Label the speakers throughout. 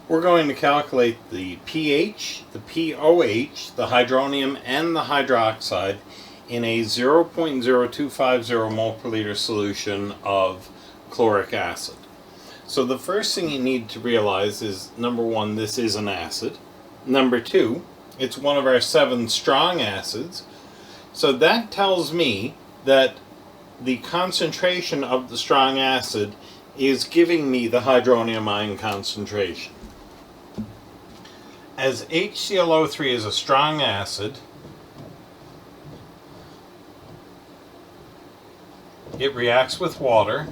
Speaker 1: We're going to calculate the pH, the pOH, the hydronium, and the hydroxide in a 0.0250 mole per liter solution of chloric acid. So the first thing you need to realize is, number one, this is an acid. Number two, it's one of our 7 strong acids. So that tells me that the concentration of the strong acid is giving me the hydronium ion concentration. As HClO3 is a strong acid, it reacts with water.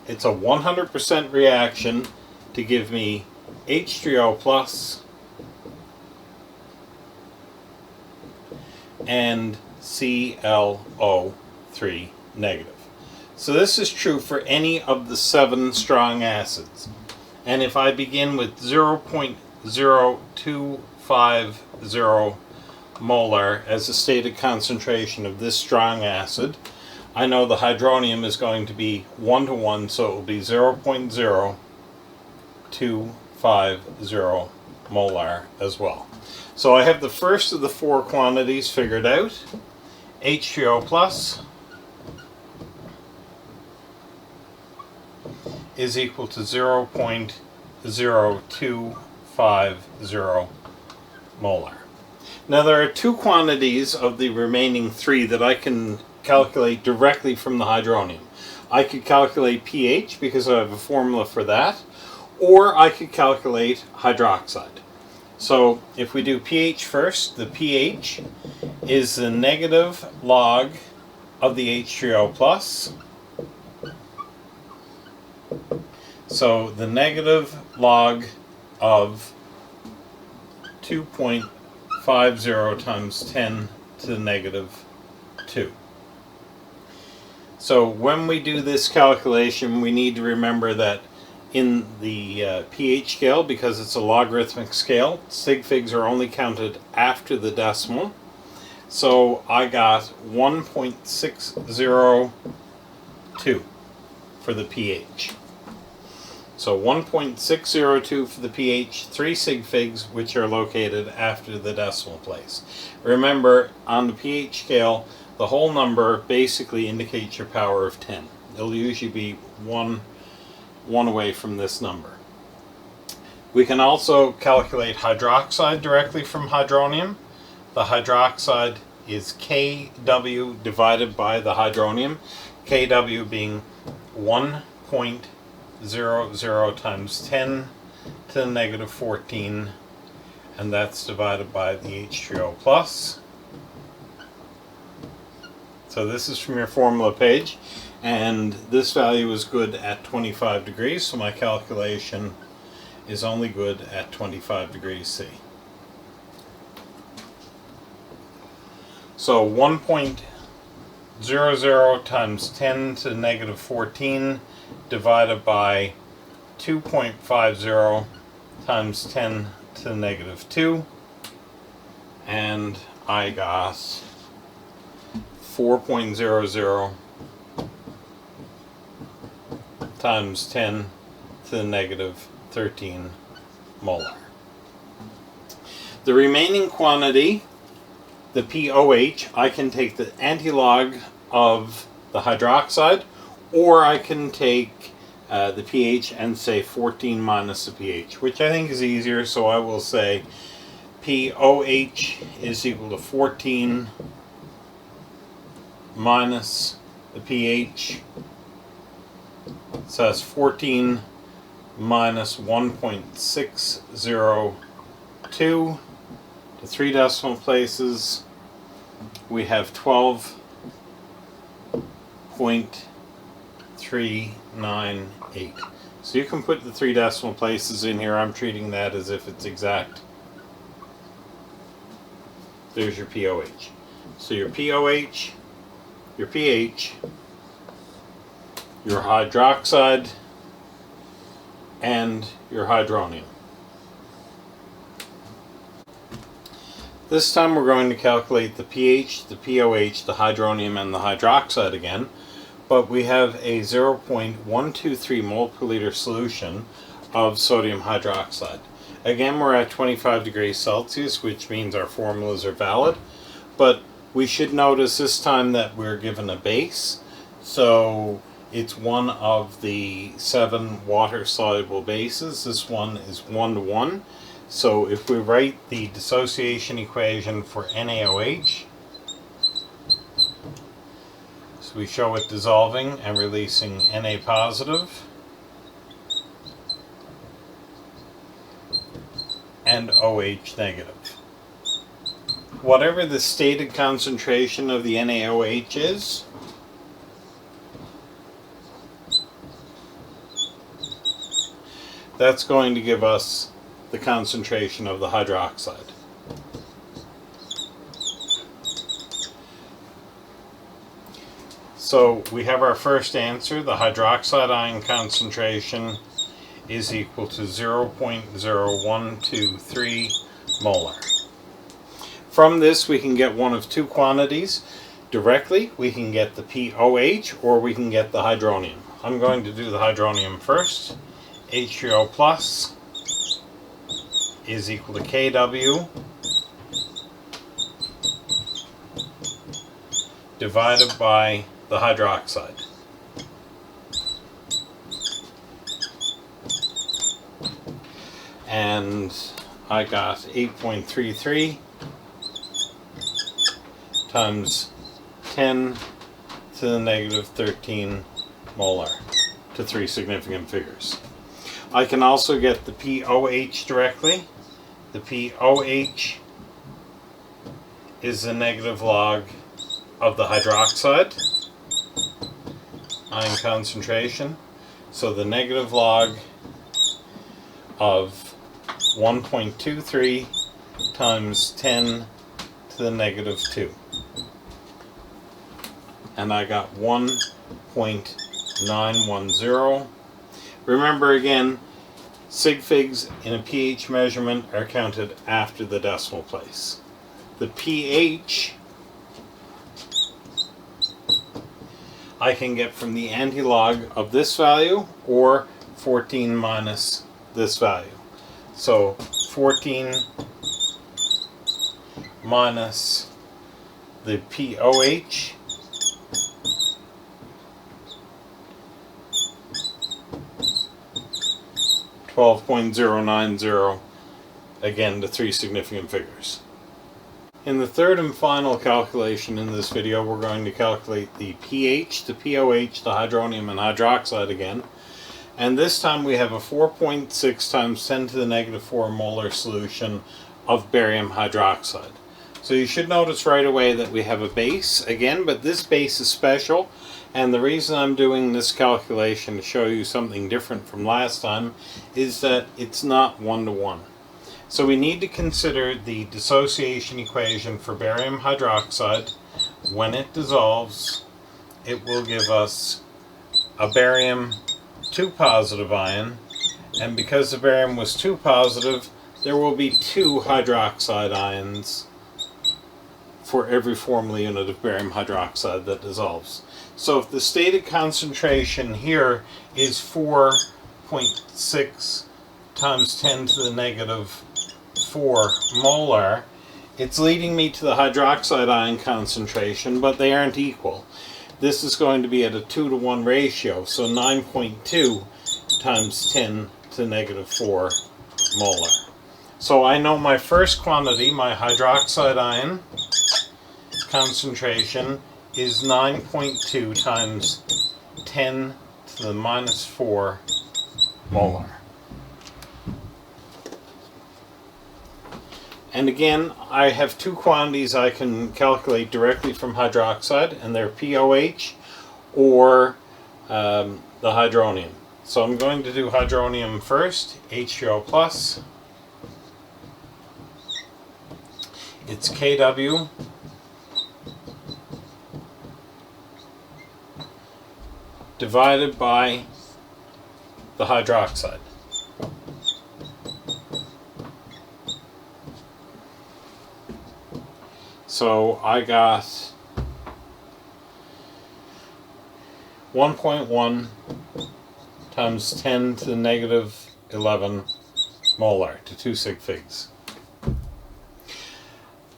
Speaker 1: It's a 100% reaction to give me H3O plus and ClO3 negative. So this is true for any of the 7 strong acids. And if I begin with 0.0250 molar as a stated concentration of this strong acid, I know the hydronium is going to be 1:1, so it will be 0.0250 molar as well. So I have the first of the 4 quantities figured out. H3O plus is equal to 0.0250 molar. Now there are 2 quantities of the remaining 3 that I can calculate directly from the hydronium. I could calculate pH because I have a formula for that, or I could calculate hydroxide. So if we do pH first, the pH is the negative log of the H3O plus. So the negative log of 2.50 times 10 to the negative 2. So when we do this calculation, we need to remember that in the pH scale, because it's a logarithmic scale, sig figs are only counted after the decimal. So I got 1.602 for the pH. So 1.602 for the pH, 3 sig figs, which are located after the decimal place. Remember, on the pH scale, the whole number basically indicates your power of 10. It'll usually be one away from this number. We can also calculate hydroxide directly from hydronium. The hydroxide is Kw divided by the hydronium, Kw being 1.00 times 10 to the negative 14, and that's divided by the H3O plus. So this is from your formula page, and this value is good at 25 degrees, so my calculation is only good at 25 degrees C. So 1.00 times 10 to the negative 14 divided by 2.50 times 10 to the negative 2, and I got 4.00 times 10 to the negative 13 molar. The remaining quantity, the pOH, I can take the antilog of the hydroxide, or I can take the pH and say 14 minus the pH, which I think is easier, so I will say pOH is equal to 14 minus the pH. So that's 14 minus 1.602 to 3 decimal places. We have 12.398. So you can put the 3 decimal places in here. I'm treating that as if it's exact. There's your pOH. So your pOH, your pH, your hydroxide, and your hydronium. This time we're going to calculate the pH, the pOH, the hydronium, and the hydroxide again. but we have a 0.123 mole per liter solution of sodium hydroxide. Again, we're at 25 degrees Celsius, which means our formulas are valid, but we should notice this time that we're given a base, so it's one of the 7 water-soluble bases. This one is 1:1. So if we write the dissociation equation for NaOH, so we show it dissolving and releasing Na positive and OH negative. Whatever the stated concentration of the NaOH is, that's going to give us the concentration of the hydroxide. So we have our first answer. The hydroxide ion concentration is equal to 0.0123 molar. From this we can get one of two quantities. Directly we can get the POH or we can get the hydronium. I'm going to do the hydronium first. H3O plus is equal to Kw divided by the hydroxide. And I got 8.33 times 10 to the negative 13 molar to 3 significant figures. I can also get the POH directly. The POH is the negative log of the hydroxide ion concentration. So the negative log of 1.23 times 10 to the negative 2. And I got 1.910. Remember again, sig figs in a pH measurement are counted after the decimal place. The pH I can get from the antilog of this value or 14 minus this value. So 14 minus the POH $12.090, again to 3 significant figures. In the third and final calculation in this video, we're going to calculate the pH, the POH, the hydronium, and hydroxide again. And this time we have a 4.6 times 10 to the negative 4 molar solution of barium hydroxide. So you should notice right away that we have a base again, but this base is special. And the reason I'm doing this calculation to show you something different from last time is that it's not 1:1. So we need to consider the dissociation equation for barium hydroxide. When it dissolves, it will give us a barium 2 positive ion, and because the barium was 2 positive, there will be 2 hydroxide ions for every formula unit of barium hydroxide that dissolves. So if the stated concentration here is 4.6 times 10 to the negative 4 molar, it's leading me to the hydroxide ion concentration, but they aren't equal. This is going to be at a 2:1 ratio, so 9.2 times 10 to the negative 4 molar. So I know my first quantity, my hydroxide ion concentration, is 9.2 times 10 to the minus 4 molar. And again, I have 2 quantities I can calculate directly from hydroxide, and they're POH or the hydronium. So I'm going to do hydronium first, H3O plus. It's Kw divided by the hydroxide. So I got 1.1 times 10 to the negative 11 molar to 2 sig figs.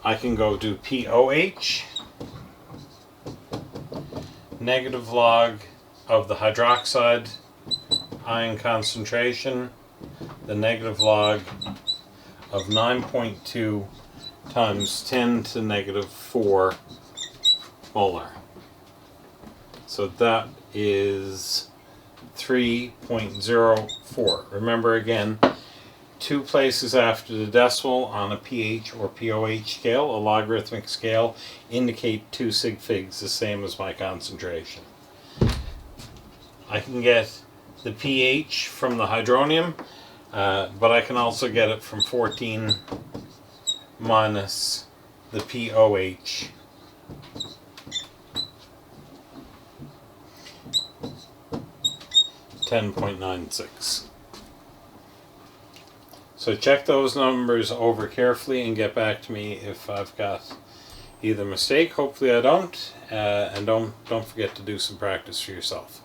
Speaker 1: I can go do POH, negative log of the hydroxide ion concentration, the negative log of 9.2 times 10 to the negative 4 molar. So that is 3.04. Remember again, 2 places after the decimal on a pH or POH scale, a logarithmic scale, indicate 2 sig figs, the same as my concentration. I can get the pH from the hydronium, but I can also get it from 14 minus the POH. .96. So check those numbers over carefully and get back to me if I've got either mistake. Hopefully I don't. And don't forget to do some practice for yourself.